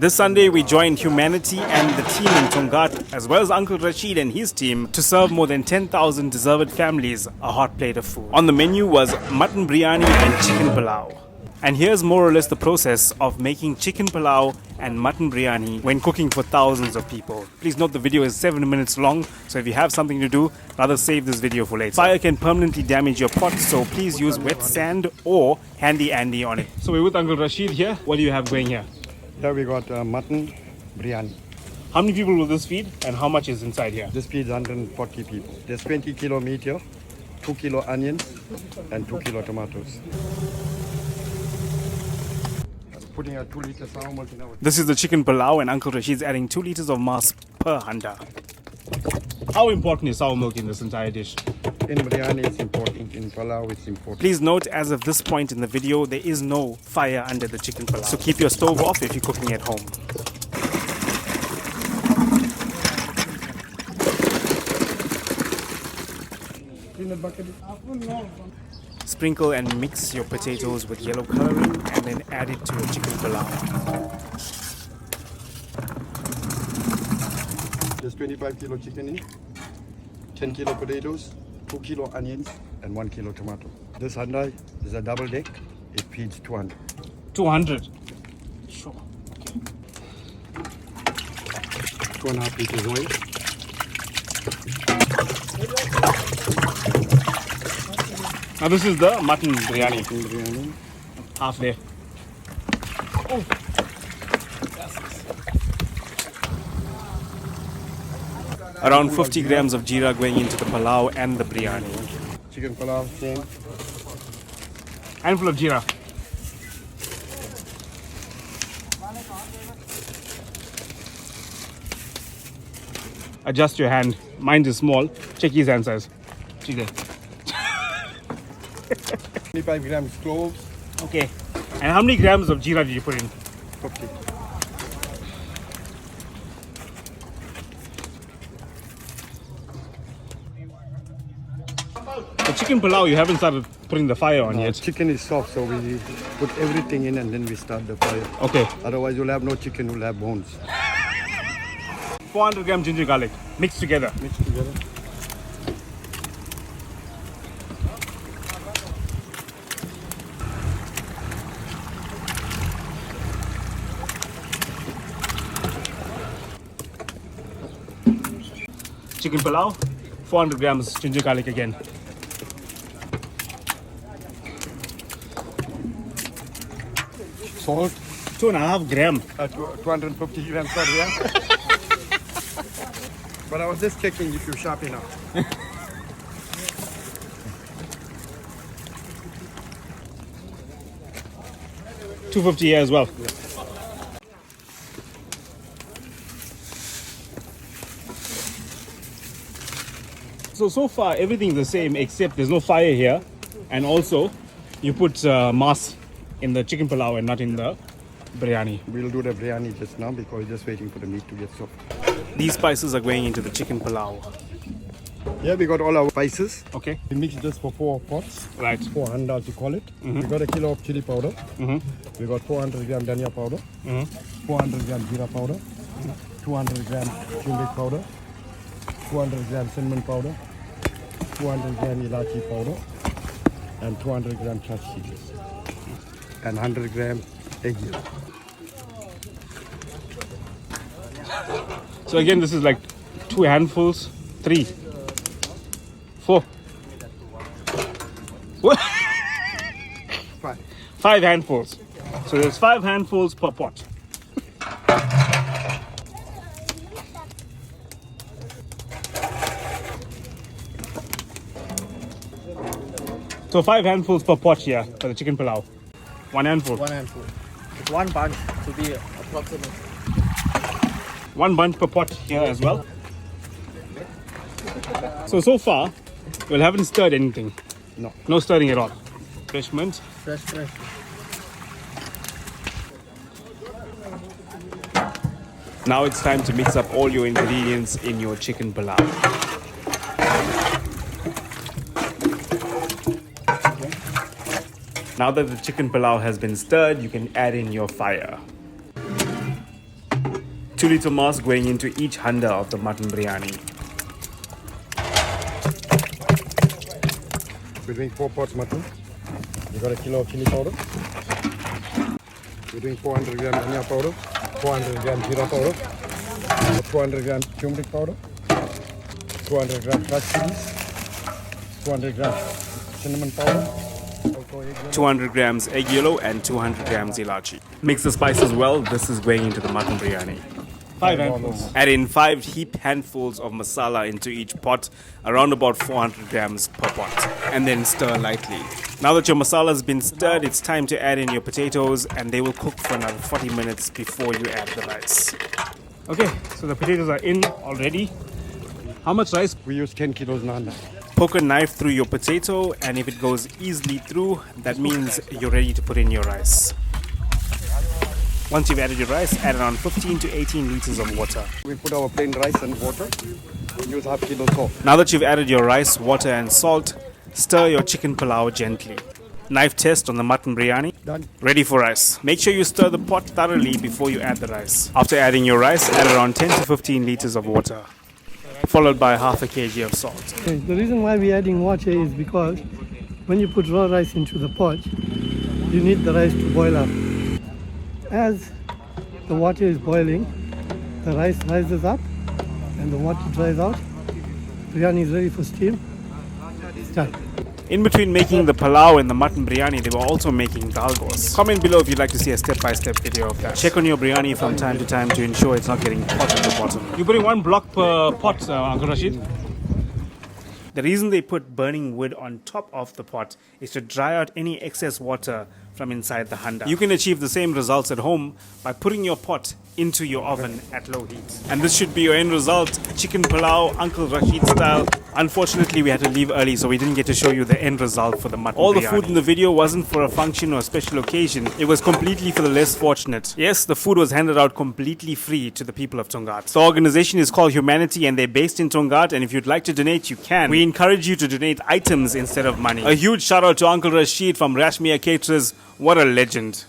This Sunday, we joined humanity and the team in Tongat, as well as Uncle Rashid and his team, to serve more than 10,000 deserved families a hot plate of food. On the menu was mutton biryani and chicken pulao. And here's more or less the process of making chicken pulao and mutton biryani when cooking for thousands of people. Please note the video is 7 minutes long, so if you have something to do, rather save this video for later. Fire can permanently damage your pot, so please use wet sand or handy Andy on it. So we're with Uncle Rashid here. What do you have going here? Here we got mutton biryani. How many people will this feed and how much is inside here? This feeds 140 people. There's 20 kilo meat here, 2 kilo onions and 2 kilo tomatoes. Putting a 2 liter sour milk in our... This is the chicken pulao and Uncle Rashid's adding 2 liters of mas per handa. How important is sour milk in this entire dish? In biryani it's important, in pulao it's important. Please note, as of this point in the video, there is no fire under the chicken pulao. So keep your stove off if you're cooking at home. Sprinkle and mix your potatoes with yellow coloring and then add it to your chicken pulao. There's 25 kilo chicken in, 10 kilo potatoes, 2 kilo onions and 1 kilo tomato. This handa is a double deck. It feeds 200. 200? Sure. Okay. 2.5 liters oil. Now this is the mutton biryani. Mutton biryani. Half there. Oh. Around 50 grams of jeera going into the pulao and the biryani. Chicken pulao, same. Handful of jeera. Adjust your hand. Mine is small. Check his hand size. Check there. 25 grams cloves. Okay. And how many grams of jeera did you put in? 50. The chicken pulao, you haven't started putting the fire on yet. Chicken is soft, so we put everything in and then we start the fire. Okay. Otherwise, you'll have no chicken, you'll have bones. 400 gram ginger garlic mixed together. Mix together. Chicken pulao, 400 grams ginger garlic again. Salt. 2.5 grams. 250 grams, sorry, yeah? But I was just checking if you're sharp enough. 250 here as well. Yeah. So far everything's the same except there's no fire here, and also you put mas in the chicken pulao and not in the biryani. We'll do the biryani just now because we're just waiting for the meat to get soft. These spices are going into the chicken pulao. Yeah, we got all our spices. Okay. We mix this for 4 pots. Right. 4 handas, you call it. We got a kilo of chili powder. We got 400 gram dhania powder. 400 gram jeera powder. 200 gram turmeric powder. 200 gram cinnamon powder. 200 gram ilachi powder. And 200 gram crushed chilies. And 100 gram egg yolk. So again, this is like 2 handfuls, 3, 4. What? 5. 5 handfuls. So there's 5 handfuls per pot. So 5 handfuls per pot here for the chicken pulao. 1 handful. 1 handful. 1 bunch to be approximate. 1 bunch per pot here as well. So far, we haven't stirred anything. No. No stirring at all. Fresh mint. Fresh. Now it's time to mix up all your ingredients in your chicken pulao. Now that the chicken pulao has been stirred, you can add in your fire. 2-liter mass going into each handa of the mutton biryani. We're doing 4 pots mutton. We got a kilo of chili powder. We're doing 400 gram dhania powder, 400 gram jeera powder, 200 gram turmeric powder, 200 gram crushed chilies, 200 gram cinnamon powder, 200 grams egg yellow and 200 grams ilachi. Mix the spices well. This is going into the mutton biryani. 5 handfuls. Add in 5 heaped handfuls of masala into each pot, around about 400 grams per pot, and then stir lightly. Now that your masala has been stirred, it's time to add in your potatoes, and they will cook for another 40 minutes before you add the rice. Okay, so the potatoes are in already. How much rice? We use 10 kilos naan. Poke a knife through your potato, and if it goes easily through, that means you're ready to put in your rice. Once you've added your rice, add around 15 to 18 liters of water. We put our plain rice and water. We use half kilo salt. Now that you've added your rice, water and salt, stir your chicken pulao gently. Knife test on the mutton biryani. Done. Ready for rice. Make sure you stir the pot thoroughly before you add the rice. After adding your rice, add around 10 to 15 liters of water, followed by half a kg of salt. Okay, the reason why we're adding water is because when you put raw rice into the pot, you need the rice to boil up. As the water is boiling, the rice rises up and the water dries out. Biryani is ready for steam. It's done. In between making the pulao and the mutton biryani, they were also making dalgos. Comment below if you'd like to see a step-by-step video of that. Check on your biryani from time to time to ensure it's not getting hot at the bottom. You're putting 1 block per pot, Uncle Rashid? The reason they put burning wood on top of the pot is to dry out any excess water from inside the handa. You can achieve the same results at home by putting your pot into your oven at low heat. And this should be your end result, chicken pulao, Uncle Rashid style. Unfortunately, we had to leave early, so we didn't get to show you the end result for the mutton biryani. The food in the video wasn't for a function or a special occasion. It was completely for the less fortunate. Yes, the food was handed out completely free to the people of Tongaat. The organization is called Humanity, and they're based in Tongaat, and if you'd like to donate, you can. We encourage you to donate items instead of money. A huge shout out to Uncle Rashid from Rashmia Caterers. What a legend.